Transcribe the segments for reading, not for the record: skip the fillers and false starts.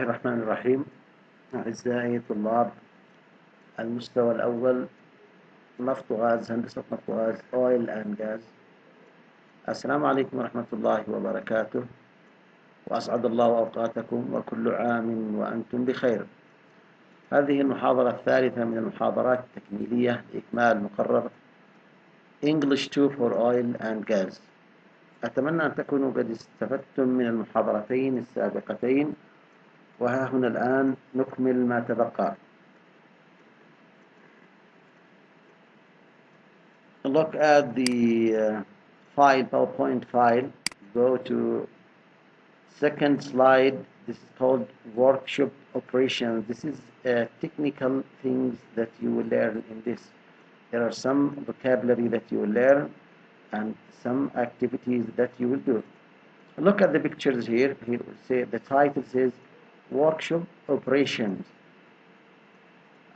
الرحمن الرحيم. أعزائي طلاب المستوى الأول، نفط وغاز، هندسة نفط وغاز، أويل أند جاز. السلام عليكم ورحمة الله وبركاته، وأسعد الله أوقاتكم وكل عام وأنتم بخير. هذه المحاضرة الثالثة من المحاضرات التكميلية لإكمال مقرر English 2 for Oil and Gas. أتمنى أن تكونوا قد استفدتم من المحاضرتين السابقتين، وها هنا الآن نكمل ما تبقى. Look at the PowerPoint file. Go to second slide. This is called workshop operations. This is technical things that you will learn in this. There are some vocabulary that you will learn and some activities that you will do. Look at the pictures here. Here say the title says workshop operations.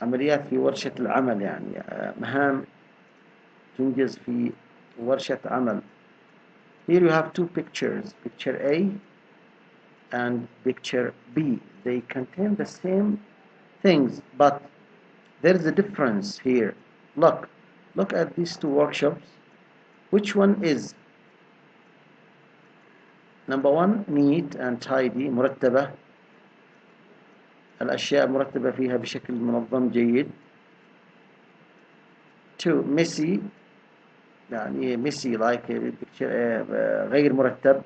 عمليات في ورشة العمل، يعني مهام تنجز في ورشة عمل. Here you have two pictures, picture A and picture B. They contain the same things, but there is a difference here. Look at these two workshops. Which one is? Number one, neat and tidy, مرتبة. الأشياء مرتبة فيها بشكل منظم جيد. Two, messy, يعني messy like picture A, غير مرتب،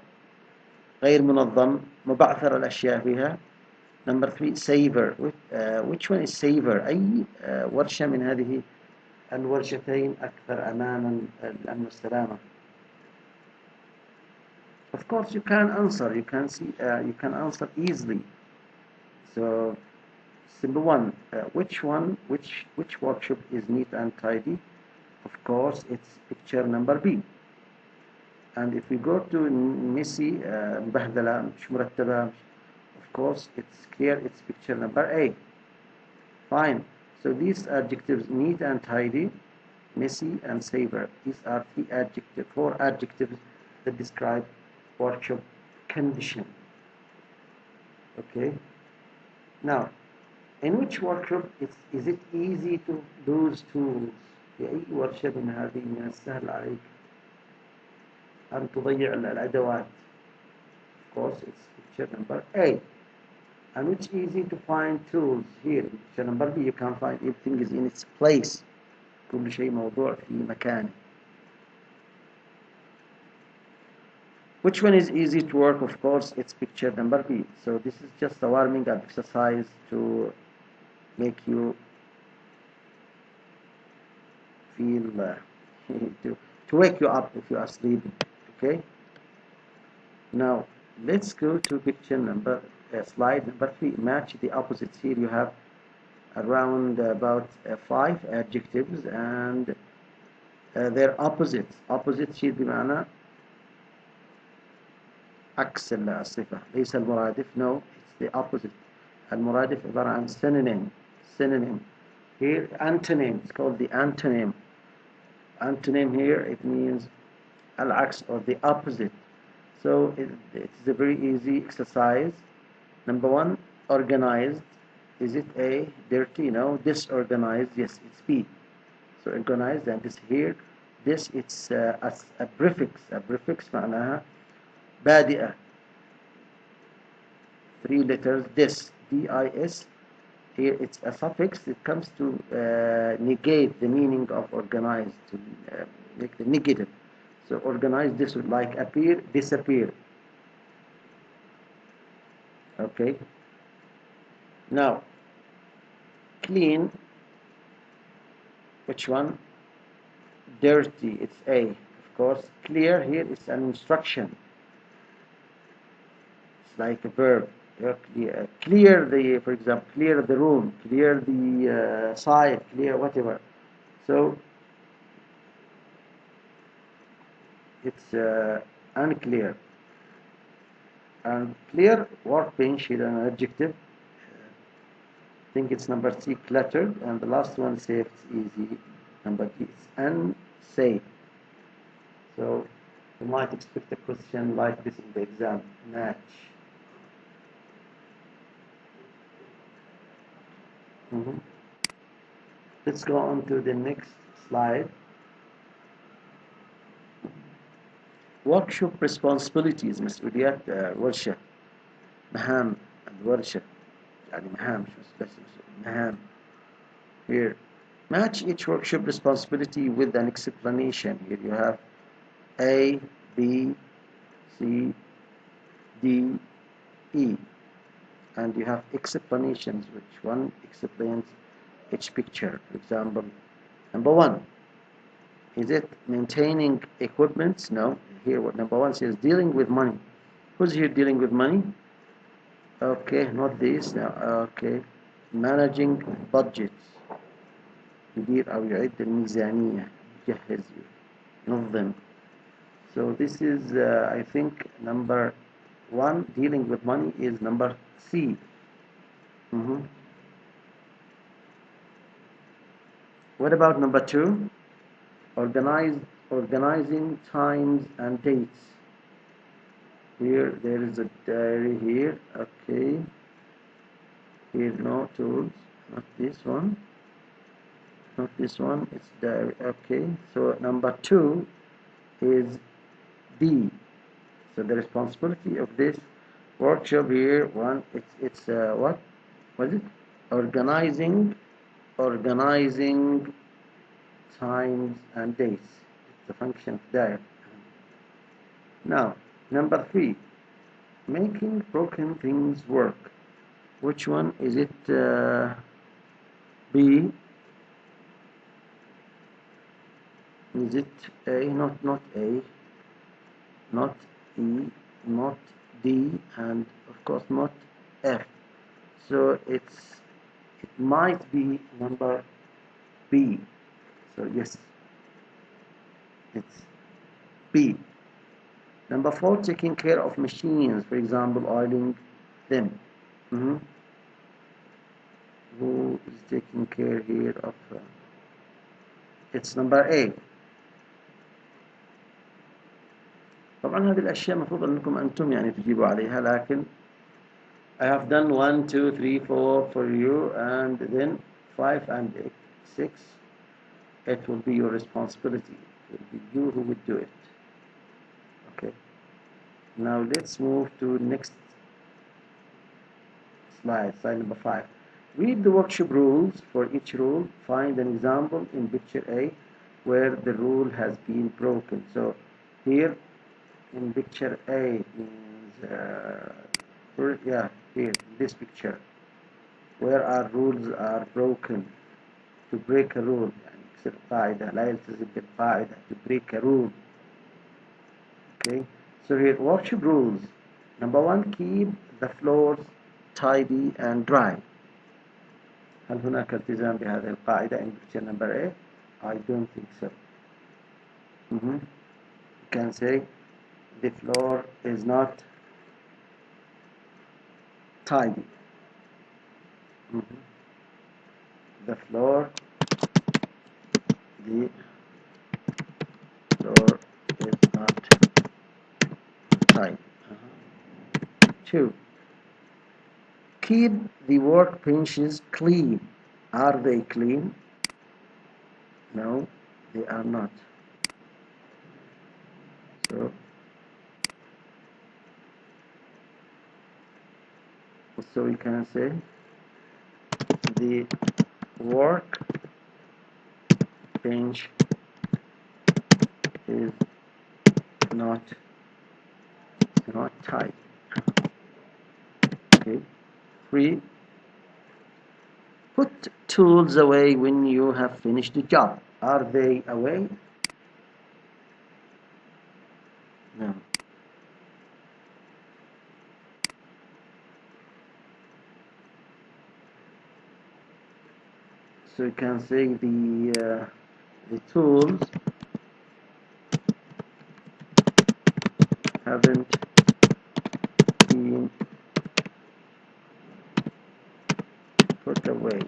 غير منظم، مبعثر الأشياء فيها. Number three, saver. Which one is saver? أي ورشة من هذه الورشتين أكثر أمانا للأمن والسلامة؟ Of course, you can answer. You can see. You can answer easily. So, simple one. Which workshop is neat and tidy? Of course, it's picture number B. And if we go to messy, مبهدلة، مش مرتبة, of course, it's clear. It's picture number A. Fine. So these adjectives, neat and tidy, messy and saver, these are four adjectives that describe workshop condition. Okay. Now, in which workshop is it easy to use tools? في أي ورشة من هذه من السهل عليك أن تضيع الأدوات؟ Of course, it's picture number A. And it's easy to find tools here. Picture number B, you can find everything is in its place. كل شيء موضوع في مكانه. Which one is easy to work? Of course, it's picture number B. So this is just a warming up exercise to make you feel, to wake you up if you are sleeping. Okay? Now, let's go to picture number, slide number 3. Match the opposites. Here you have around about 5 adjectives and their opposites. Opposites شيء بمعنى عكس الصفة، ليس المرادف. No, it's the opposite. المرادف عبارة عن synonym. Here, antonym. It's called the antonym. Antonym here, it means العكس or the opposite. So it's a very easy exercise. Number one, organized. Is it A? Dirty? No. Disorganized? Yes, it's B. So organized, and this here, this it's a prefix. A prefix معناها بادئة. 3 letters. This, D-I-S. Here it's a suffix. It comes to negate the meaning of organized, to make the negative. So organized, this would like appear, disappear. Okay. Now, clean. Which one? Dirty. It's A. Of course. Clear here is an instruction. It's like a verb. Clear the, for example, clear the room, clear the site, clear whatever. So it's unclear. And clear, workbench is an adjective. I think it's number C, cluttered, and the last one, safe, it's easy. Number D is unsafe. So you might expect a question like this in the exam. Match. Mhm. Let's go on to the next slide. Workshop responsibilities مسؤوليات ورشة مهام الورشة يعني مهام شو بس مهام here match each workshop responsibility with an explanation. Here you have A, B, C, D, E, and you have explanations which one explains each picture. For example, number one, is it maintaining equipment? No. Here what number one says, dealing with money. Who's here dealing with money? Okay, not this. No. Okay, managing budgets. يدير أو يعد الميزانية يجهز ينظم. So this is I think number one, dealing with money, is number C. Mhm. What about number two? Organizing times and dates. Here there is a diary here. Okay. Here no tools. Not this one. Not this one. It's diary. Okay. So number two is D. So the responsibility of this workshop here, one, it's what? What is it? Organizing times and days. It's the function of diary. Now, number three, making broken things work. Which one is it? B? Is it A? Not A, not E, not D, and of course not F. So it might be number B. So yes, it's B. Number four, taking care of machines, for example, oiling them. Mhm. Who is taking care here of? It's number A. طبعا هذه الأشياء المفروض أنكم أنتم يعني تجيبوا عليها، لكن I have done 1, 2, 3, 4 for you, and then 5 and 6. It will be your responsibility. It will be you who will do it. Okay. Now let's move to next slide, slide number 5. Read the workshop rules. For each rule, find an example in picture A where the rule has been broken. So here in picture A means here this picture where our rules are broken. To break a rule يعني يكسر قاعدة لا يلتزم بالقاعدة, to break a rule. Okay, so here workshop rules. Number one, keep the floors tidy and dry. هل هناك التزام بهذه القاعدة in picture number A? I don't think so. You can say the floor is not tidy. The floor is not tidy. 2. Keep the workbenches clean. Are they clean? No, they are not. So we can say the workbench is not tight. Okay. 3. Put tools away when you have finished the job. Are they away? No. So you can say the tools haven't been put away.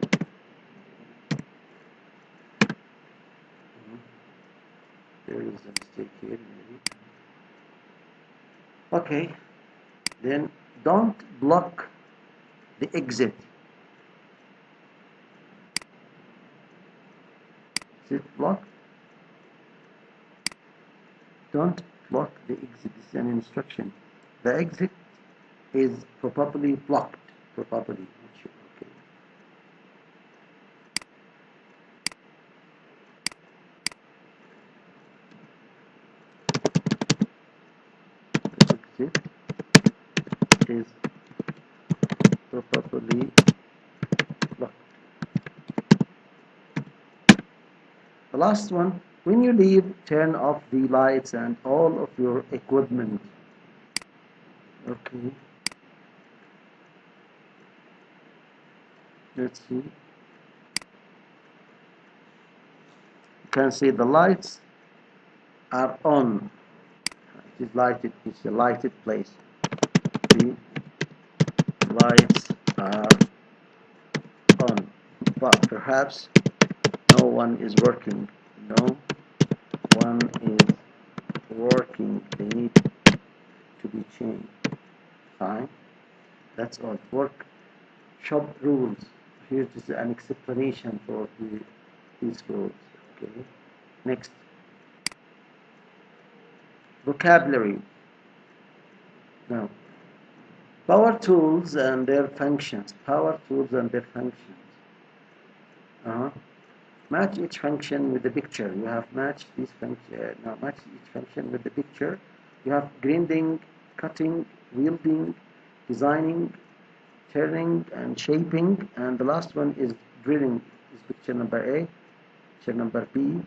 There is a mistake here maybe. Okay, then don't block the exit. exit block. Don't block the exit. This is an instruction. The exit is probably blocked. Probably. Not sure. Okay. The exit is probably blocked. The last one, when you leave, turn off the lights and all of your equipment. Okay. Let's see. You can see the lights are on. It is lighted. It's a lighted place. The lights are on, but perhaps no one is working. No one is working. They need to be changed. Fine. That's all. Workshop rules. Here is an explanation for these rules. Okay. Next. Vocabulary. Now, power tools and their functions. Power tools and their functions. Match each function with the picture. You have matched this function. Now match each function with the picture. You have grinding, cutting, wielding, designing, turning, and shaping. And the last one is drilling. Is picture number A, picture number B,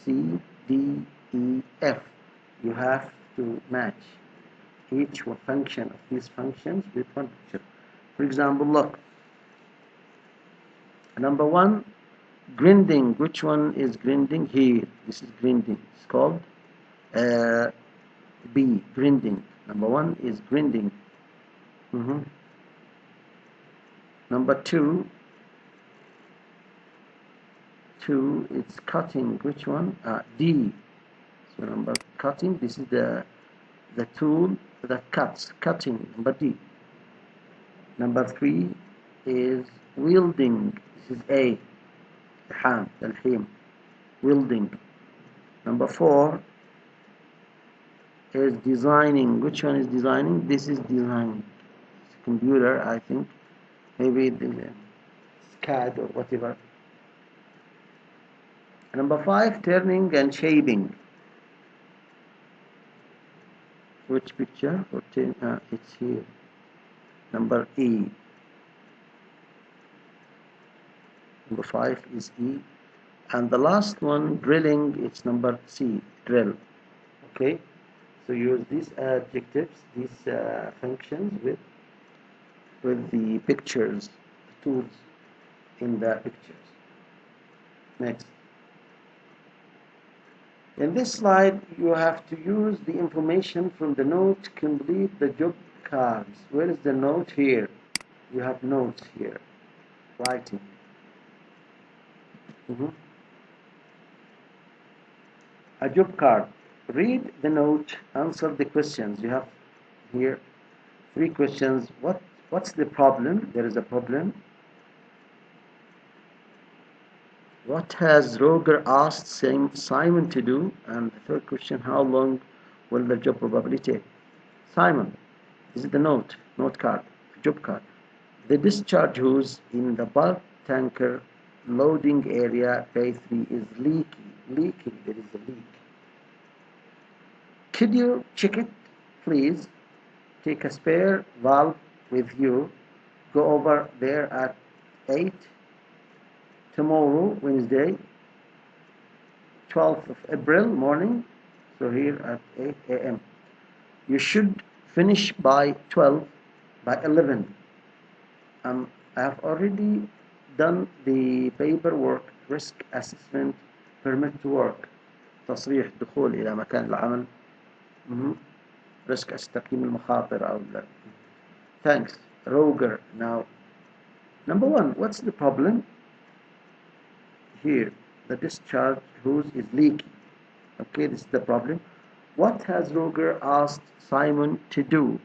C, D, E, F. You have to match each function of these functions with one picture. For example, look. Number one, grinding. Which one is grinding? Here. This is grinding. It's called B. Grinding. Number one is grinding. Number two. It's cutting. Which one? D. So number cutting. This is the tool that cuts. Cutting. Number D. Number three is wielding. This is A. الحام. Wielding. Number four is designing. Which one is designing? This is designing. It's a computer, I think. Maybe the CAD or whatever. Number five, turning and shaping. Which picture? It's here. Number E. Number five is E. And the last one, drilling, it's number C, drill. Okay? So use these adjectives, these functions with the pictures, tools in the pictures. Next. In this slide, you have to use the information from the note to complete the job cards. Where is the note? Here. You have notes here. Writing. A job card. Read the note, answer the questions. You have here 3 questions. What's the problem? There is a problem. What has Roger asked Simon to do? And the third question, how long will the job probably take? Simon, this is the note card, job card. The discharge hose in the bulk tanker loading area bay 3 is leaking. There is a leak. Could you check it, please? Take a spare valve with you. Go over there at 8 tomorrow, Wednesday, 12th of April morning. So here at 8 a.m. You should finish by 12, by 11. I have already done the paperwork, risk assessment, permit to work, تصريح دخول إلى مكان العمل. risk تقييم المخاطر أو لا. Thanks, Roger. Now, number 1, what's the problem? Here, the discharge hose is leaking. Okay, this is the problem. What has Roger asked Simon to do?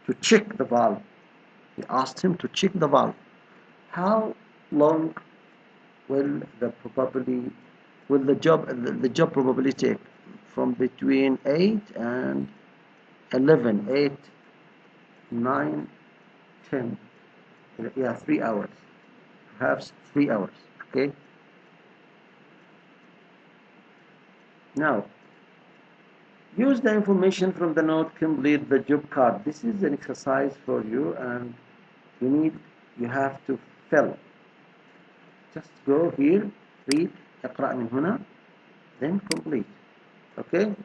To check the valve. He asked him to check the valve. How long will the probably with the job probability from between 8 and 11, 8, 9, 10, yeah, 3 hours, perhaps 3 hours. Okay, now use the information from the note, complete the job card. This is an exercise for you, and you have to fill. Just go here, read, اقرأ من هنا, then complete. Okay,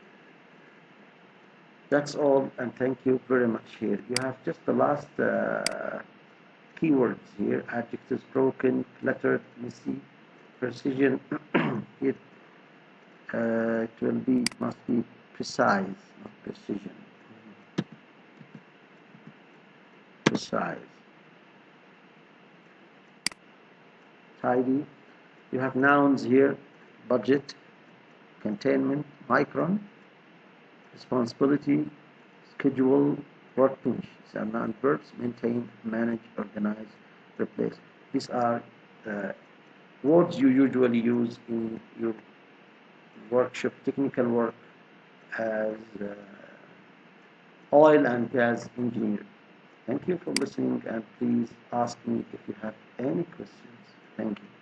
that's all, and thank you very much. Here you have just the last keywords here: adjectives, broken, cluttered, messy, precision. It must be precise, not precision. Precise, tidy. You have nouns here: budget, containment, micron, responsibility, schedule, workbench. These are noun verbs: maintain, manage, organize, replace. These are words you usually use in your workshop, technical work, as oil and gas engineer. Thank you for listening, and please ask me if you have any questions. Thank you.